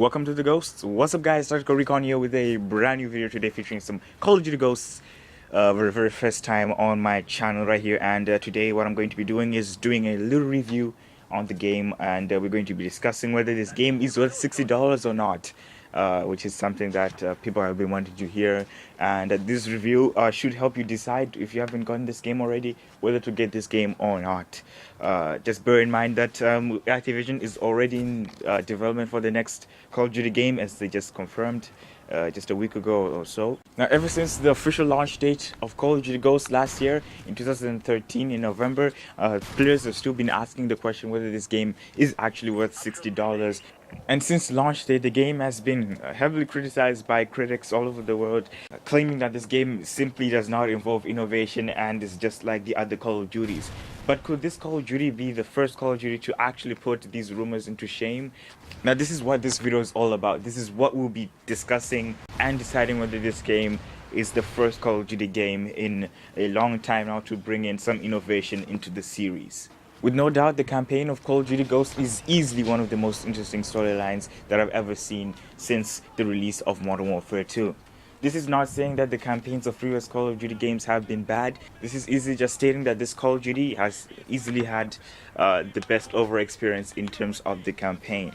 welcome to the Ghosts. What's up, guys? Dr. Recon here with a brand new video today featuring some Call of Duty Ghosts for the very first time on my channel right here. And today what I'm going to be doing is doing a little review on the game, and we're going to be discussing whether this game is worth $60 or not, which is something that people have been wanting to hear. And this review should help you decide, if you haven't gotten this game already, whether to get this game or not. Just bear in mind that Activision is already in development for the next Call of Duty game, as they just confirmed just a week ago or so. Now, ever since the official launch date of Call of Duty Ghosts last year in 2013 in November, players have still been asking the question whether this game is actually worth $60. And since launch day, the game has been heavily criticized by critics all over the world, claiming that this game simply does not involve innovation and is just like the other Call of Duties. But could this Call of Duty be the first Call of Duty to actually put these rumors into shame? Now, this is what this video is all about. This is what we'll be discussing and deciding whether this game is the first Call of Duty game in a long time now to bring in some innovation into the series. With no doubt, the campaign of Call of Duty Ghosts is easily one of the most interesting storylines that I've ever seen since the release of Modern Warfare 2. This is not saying that the campaigns of previous Call of Duty games have been bad. This is easily just stating that this Call of Duty has easily had the best overall experience in terms of the campaign.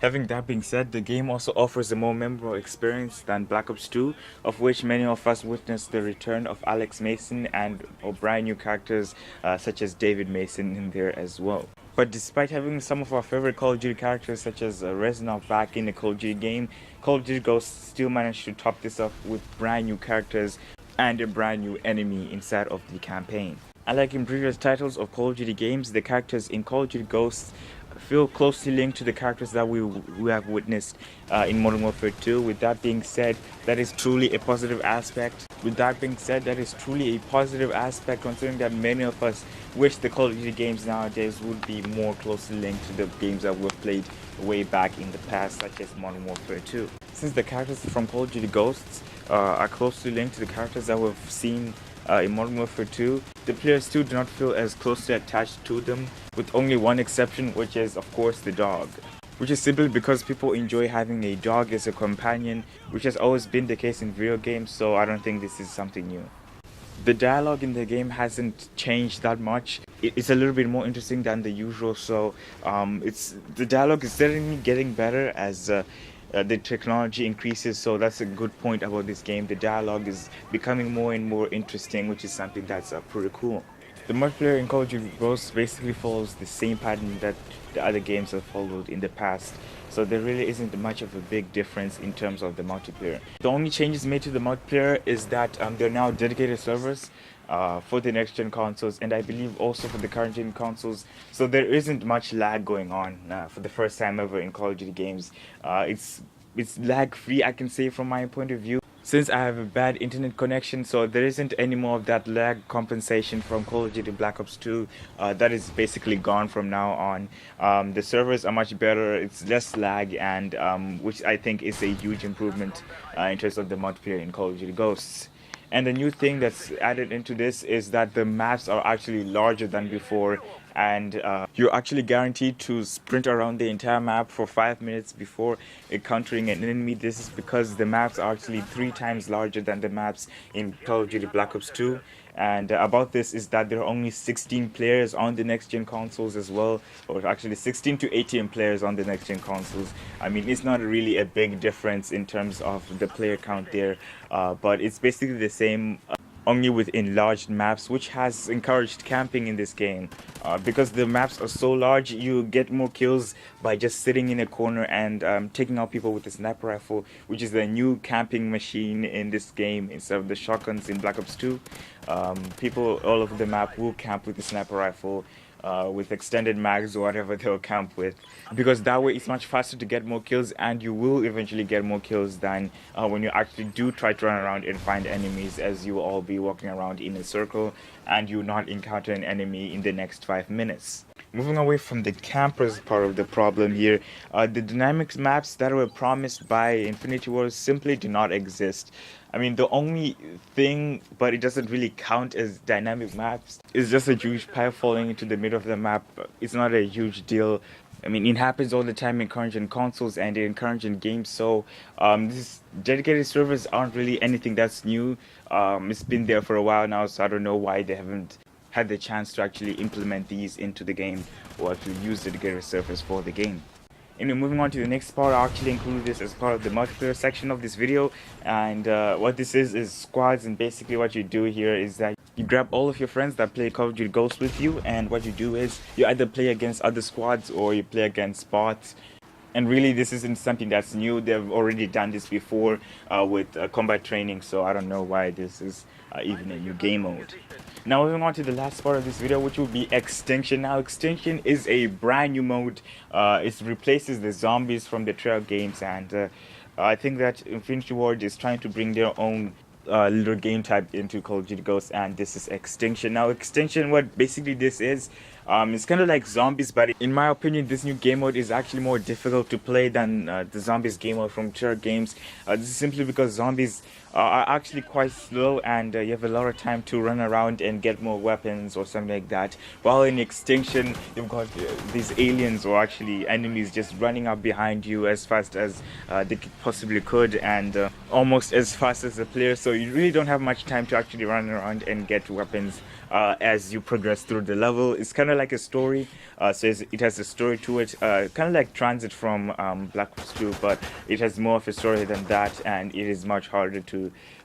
Having that being said, the game also offers a more memorable experience than Black Ops 2, of which many of us witnessed the return of Alex Mason and brand new characters such as David Mason in there as well. But despite having some of our favorite Call of Duty characters such as Reznov back in the Call of Duty game, Call of Duty Ghosts still managed to top this up with brand new characters and a brand new enemy inside of the campaign. Unlike in previous titles of Call of Duty games, the characters in Call of Duty Ghosts feel closely linked to the characters that we have witnessed in Modern Warfare 2. With that being said, that is truly a positive aspect. Considering that many of us wish the Call of Duty games nowadays would be more closely linked to the games that we've played way back in the past, such as Modern Warfare 2. Since the characters from Call of Duty Ghosts are closely linked to the characters that we've seen in Modern Warfare 2, the players too do not feel as closely attached to them, with only one exception, which is of course the dog. Which is simply because people enjoy having a dog as a companion, which has always been the case in video games, so I don't think this is something new. The dialogue in the game hasn't changed that much. It's a little bit more interesting than the usual, so the dialogue is certainly getting better as the technology increases, so that's a good point about this game. The dialogue is becoming more and more interesting, which is something that's pretty cool. The multiplayer in Call of Duty Ghosts basically follows the same pattern that the other games have followed in the past, so there really isn't much of a big difference in terms of the multiplayer. The only changes made to the multiplayer is that there are now dedicated servers for the next gen consoles, and I believe also for the current gen consoles, so there isn't much lag going on for the first time ever in Call of Duty games. It's lag free, I can say, from my point of view, since I have a bad internet connection, so there isn't any more of that lag compensation from Call of Duty Black Ops 2. That is basically gone from now on. The servers are much better, it's less lag, and which I think is a huge improvement in terms of the multiplayer in Call of Duty Ghosts. And the new thing that's added into this is that the maps are actually larger than before, and you're actually guaranteed to sprint around the entire map for 5 minutes before encountering an enemy. This is because the maps are actually 3 times larger than the maps in Call of Duty Black Ops 2. And about this is that there are only 16 players on the next gen consoles as well, or actually 16 to 18 players on the next gen consoles. I mean, it's not really a big difference in terms of the player count there, but it's basically the same, only with enlarged maps, which has encouraged camping in this game. Because the maps are so large, you get more kills by just sitting in a corner and taking out people with a sniper rifle, which is the new camping machine in this game instead of the shotguns in Black Ops 2. People all over the map will camp with the sniper rifle, with extended mags or whatever they'll camp with, because that way it's much faster to get more kills, and you will eventually get more kills than when you actually do try to run around and find enemies, as you will all be walking around in a circle and you will not encounter an enemy in the next 5 minutes. Moving away from the campers part of the problem here, the dynamic maps that were promised by Infinity Ward simply do not exist. I mean, the only thing, but it doesn't really count as dynamic maps, is just a huge pipe falling into the middle of the map. It's not a huge deal. I mean, it happens all the time in current gen consoles and in current gen games. So, these dedicated servers aren't really anything that's new. It's been there for a while now, so I don't know why they haven't had the chance to actually implement these into the game or actually use dedicated servers for the game. Anyway, moving on to the next part, I actually included this as part of the multiplayer section of this video. And what this is squads, and basically what you do here is that you grab all of your friends that play Call of Duty Ghosts with you, and what you do is you either play against other squads or you play against bots. And really, this isn't something that's new. They've already done this before with combat training, so I don't know why this is even a new game mode. Now moving on to the last part of this video, which will be Extinction. Now Extinction is a brand new mode. It replaces the zombies from the Treyarch games, and I think that Infinity Ward is trying to bring their own little game type into Call of Duty Ghosts, and this is Extinction. Now Extinction, what basically this is, it's kind of like zombies, but in my opinion this new game mode is actually more difficult to play than the zombies game mode from Treyarch games. This is simply because zombies are actually quite slow, and you have a lot of time to run around and get more weapons or something like that, while in Extinction you've got these aliens or actually enemies just running up behind you as fast as they possibly could, and almost as fast as the player, so you really don't have much time to actually run around and get weapons as you progress through the level. It's kind of like a story, so it has a story to it, kind of like Transit from Black Ops 2, but it has more of a story than that, and it is much harder to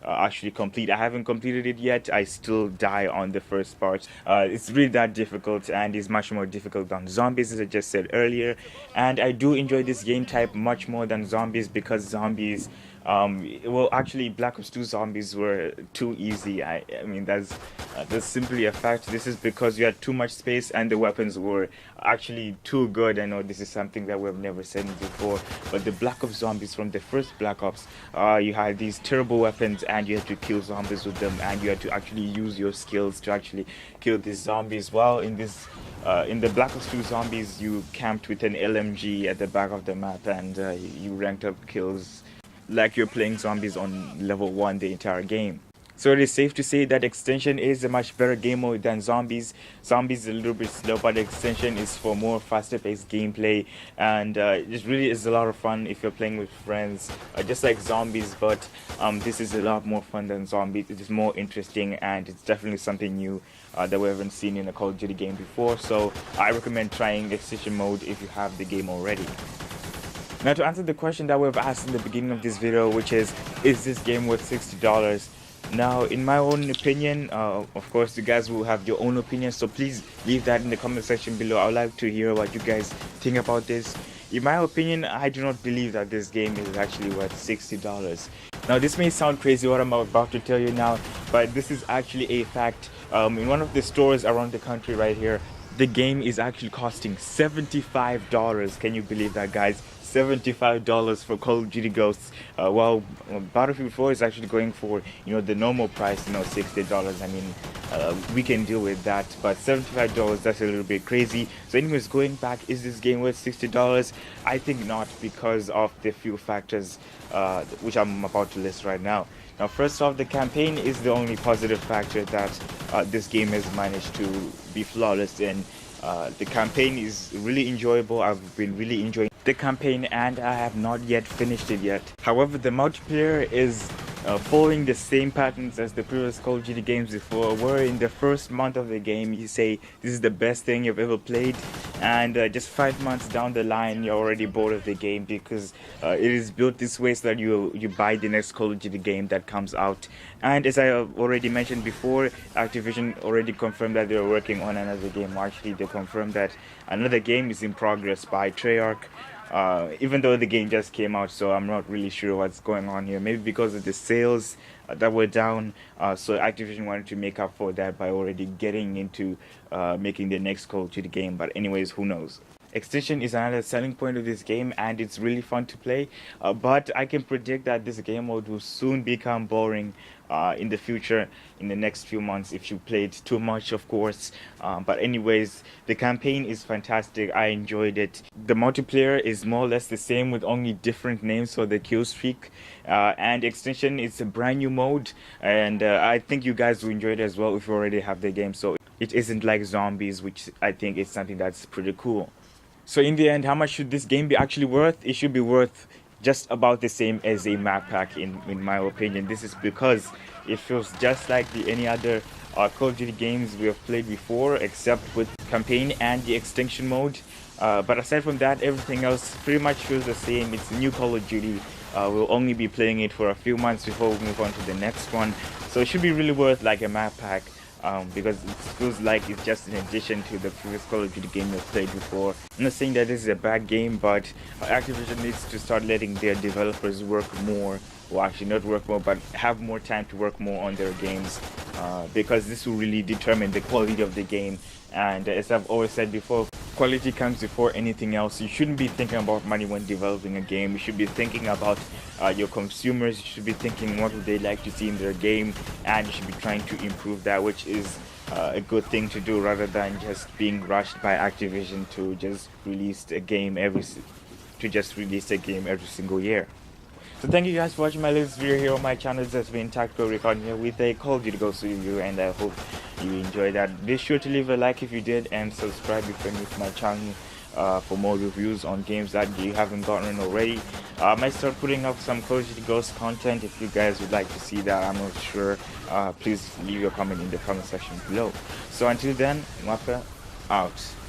actually complete. I haven't completed it yet. I still die on the first part. It's really that difficult, and is much more difficult than zombies, as I just said earlier. And I do enjoy this game type much more than zombies, because zombies, well, actually Black Ops 2 zombies were too easy. I mean, that's simply a fact. This is because you had too much space and the weapons were actually too good. I know this is something that we've never said before, but the Black Ops zombies from the first Black Ops, you had these terrible weapons and you had to kill zombies with them, and you had to actually use your skills to actually kill these zombies. While in this in the Black Ops 2 zombies, you camped with an LMG at the back of the map, and you ranked up kills like you're playing zombies on level 1 the entire game. So it is safe to say that Extinction is a much better game mode than zombies. Zombies is a little bit slow, but Extinction is for more faster paced gameplay, and it really is a lot of fun if you're playing with friends, just like zombies, but this is a lot more fun than zombies. It is more interesting, and it's definitely something new that we haven't seen in a Call of Duty game before, so I recommend trying Extinction mode if you have the game already. Now, to answer the question that we've asked in the beginning of this video, which is this game worth $60? Now, in my own opinion, of course you guys will have your own opinion, so please leave that in the comment section below. I would like to hear what you guys think about this. In my opinion, I do not believe that this game is actually worth $60. Now, this may sound crazy what I'm about to tell you now, but this is actually a fact. In one of the stores around the country right here, the game is actually costing $75. Can you believe that, guys? $75 for Call of Duty Ghosts. Well, Battlefield 4 is actually going for, the normal price, $60. I mean, we can deal with that, but $75, that's a little bit crazy. So anyways, going back, is this game worth $60? I think not, because of the few factors which I'm about to list right now. Now, first off, the campaign is the only positive factor that this game has managed to be flawless in. The campaign is really enjoyable. I've been really enjoying the campaign, and I have not yet finished it yet. However, the multiplayer is following the same patterns as the previous Call of Duty games before, where in the first month of the game you say this is the best thing you've ever played, and just 5 months down the line you're already bored of the game, because it is built this way so that you buy the next Call of Duty game that comes out. And as I already mentioned before, Activision already confirmed that they're working on another game. Actually, they confirmed that another game is in progress by Treyarch. Even though the game just came out, so I'm not really sure what's going on here. Maybe because of the sales that were down, so Activision wanted to make up for that by already getting into making the next Call of Duty game. But anyways, who knows? Extinction is another selling point of this game, and it's really fun to play, but I can predict that this game mode will soon become boring in the future, in the next few months, if you played too much, of course. But anyways, the campaign is fantastic. I enjoyed it. The multiplayer is more or less the same, with only different names for the kill streak, and Extinction is a brand new mode, and I think you guys will enjoy it as well if you already have the game. So it isn't like zombies, which I think is something that's pretty cool. So in the end, how much should this game be actually worth? It should be worth just about the same as a map pack in my opinion. This is because it feels just like any other Call of Duty games we have played before, except with campaign and the extinction mode. But aside from that, everything else pretty much feels the same. It's a new Call of Duty. We'll only be playing it for a few months before we move on to the next one. So it should be really worth like a map pack. Because it feels like it's just an addition to the previous Call of Duty game you've played before. I'm not saying that this is a bad game, but Activision needs to start letting their developers work more, or actually not work more, but have more time to work more on their games, because this will really determine the quality of the game. And as I've always said before, quality comes before anything else. You shouldn't be thinking about money when developing a game. You should be thinking about your consumers. You should be thinking what would they like to see in their game, and you should be trying to improve that, which is a good thing to do, rather than just being rushed by Activision to just release a game every single year. So thank you guys for watching my latest video here on my channel. This has been Tactical Recording here with a Call of Duty Ghost review, and I hope you enjoyed that. Be sure to leave a like if you did, and subscribe if you're new to my channel for more reviews on games that you haven't gotten already. I might start putting up some Call of Duty Ghost content if you guys would like to see that. I'm not sure. Please leave your comment in the comment section below. So until then, Mwapa out.